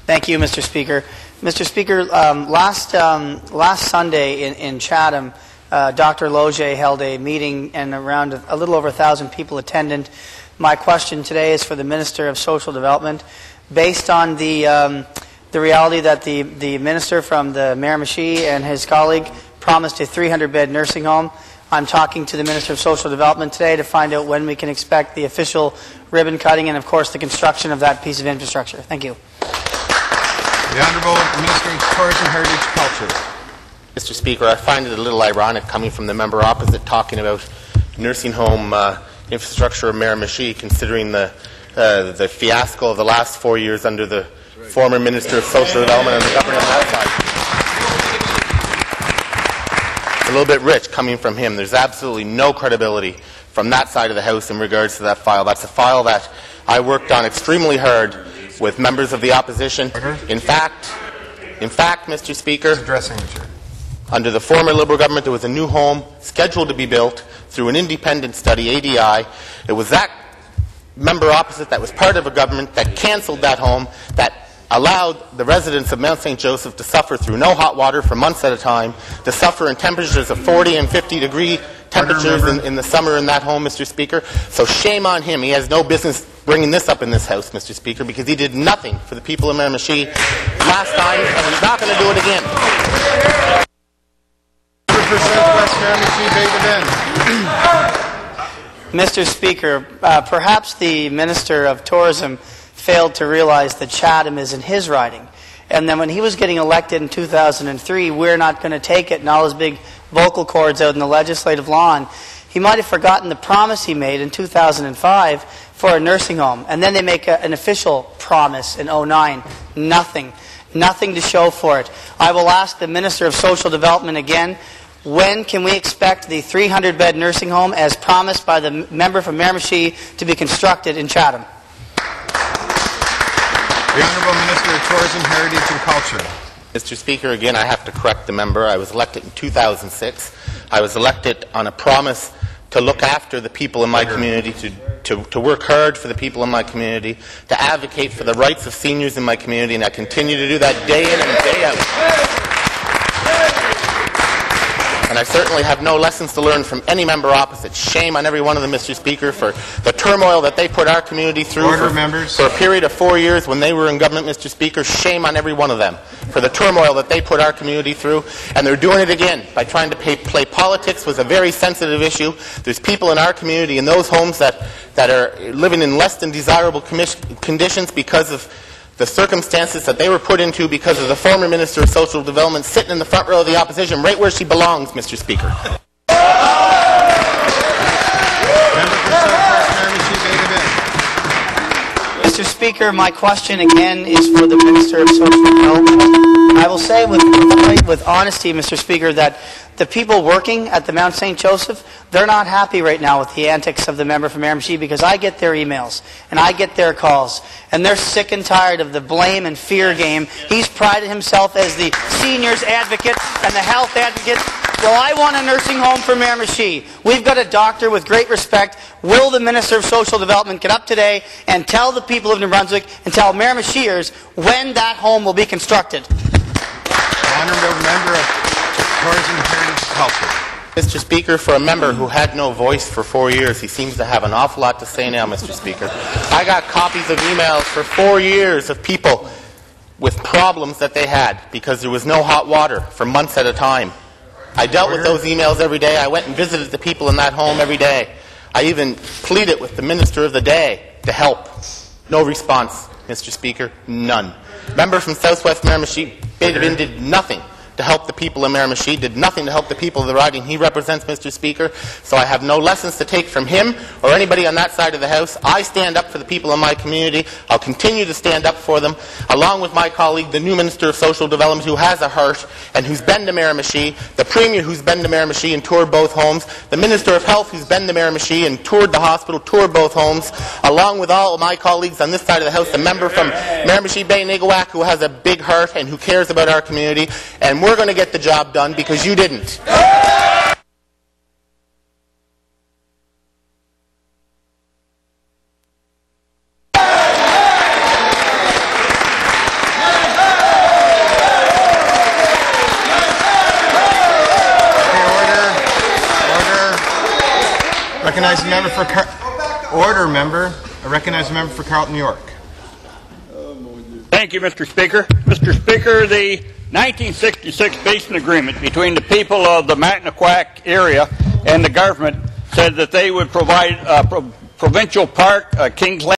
Thank you, Mr. Speaker. Mr. Speaker, last Sunday in Chatham, Dr. Loge held a meeting and around a little over 1,000 people attended. My question today is for the Minister of Social Development. Based on the reality that the Minister from the Miramichi and his colleague promised a 300-bed nursing home, I'm talking to the Minister of Social Development today to find out when we can expect the official ribbon cutting and, of course, the construction of that piece of infrastructure. Thank you. The Honourable Minister of Tourism, Heritage, Culture. Mr. Speaker, I find it a little ironic coming from the member opposite talking about nursing home infrastructure of Miramichi, considering the fiasco of the last 4 years under the former Minister of Social Development and the government on that side. It's a little bit rich coming from him. There's absolutely no credibility from that side of the House in regards to that file. That's a file that I worked on extremely hard with members of the opposition. In fact, Mr. Speaker, under the former Liberal government, there was a new home scheduled to be built through an independent study, ADI. It was that member opposite that was part of a government that cancelled that home, that allowed the residents of Mount St. Joseph to suffer through no hot water for months at a time, to suffer in temperatures of 40 and 50-degree temperatures in the summer in that home, Mr. Speaker. So shame on him. He has no business bringing this up in this House, Mr. Speaker, because he did nothing for the people of Miramichi last time, and he's not going to do it again. Mr. Speaker, perhaps the Minister of Tourism failed to realize that Chatham is in his riding. And then when he was getting elected in 2003, we're not going to take it, and all his big vocal cords out in the legislative lawn, he might have forgotten the promise he made in 2005 for a nursing home. And then they make an official promise in 2009. Nothing. Nothing to show for it. I will ask the Minister of Social Development again, when can we expect the 300-bed nursing home as promised by the member from Miramichi to be constructed in Chatham? The Honourable Minister of Tourism, Heritage and Culture. Mr. Speaker, again, I have to correct the member. I was elected in 2006. I was elected on a promise to look after the people in my community, to work hard for the people in my community, to advocate for the rights of seniors in my community, and I continue to do that day in and day out. And I certainly have no lessons to learn from any member opposite. Shame on every one of them, Mr. Speaker, for the turmoil that they put our community through for a period of 4 years when they were in government, Mr. Speaker. Shame on every one of them for the turmoil that they put our community through. And they're doing it again by trying to play politics with a very sensitive issue. There's people in our community in those homes that are living in less than desirable conditions because of the circumstances that they were put into because of the former Minister of Social Development sitting in the front row of the opposition, right where she belongs, Mr. Speaker. Mr. Speaker, my question again is for the Minister of Social Development. I will say with honesty, Mr. Speaker, that the people working at the Mount St. Joseph, they're not happy right now with the antics of the member from Miramichi, because I get their emails and I get their calls, and they're sick and tired of the blame and fear game. He's prided himself as the seniors advocate and the health advocate. Well, I want a nursing home for Miramichi. We've got a doctor with great respect. Will the Minister of Social Development get up today and tell the people of New Brunswick and tell Miramichiers when that home will be constructed? Honourable Member of Tourism, Heritage, Culture. Mr. Speaker, for a member who had no voice for 4 years, he seems to have an awful lot to say now, Mr. Speaker. I got copies of emails for 4 years of people with problems that they had because there was no hot water for months at a time. I dealt with those emails every day. I went and visited the people in that home every day. I even pleaded with the Minister of the day to help. No response, Mr. Speaker. None. Member from Southwest Miramichi did nothing to help the people of Miramichi, did nothing to help the people of the riding he represents, Mr. Speaker. So I have no lessons to take from him or anybody on that side of the House. I stand up for the people of my community. I'll continue to stand up for them, along with my colleague, the new Minister of Social Development, who has a heart and who's been to Miramichi, the Premier who's been to Miramichi and toured both homes, the Minister of Health who's been to Miramichi and toured the hospital, toured both homes, along with all of my colleagues on this side of the House, the member from Miramichi Bay Nigawak who has a big heart and who cares about our community. And we're going to get the job done because you didn't. Recognize the member for Order, member. I recognize the member for Carlton, York. Thank you, Mr. Speaker. Mr. Speaker, the 1966 Basin Agreement between the people of the Matinaquack area and the government said that they would provide a provincial park, Kings Landing,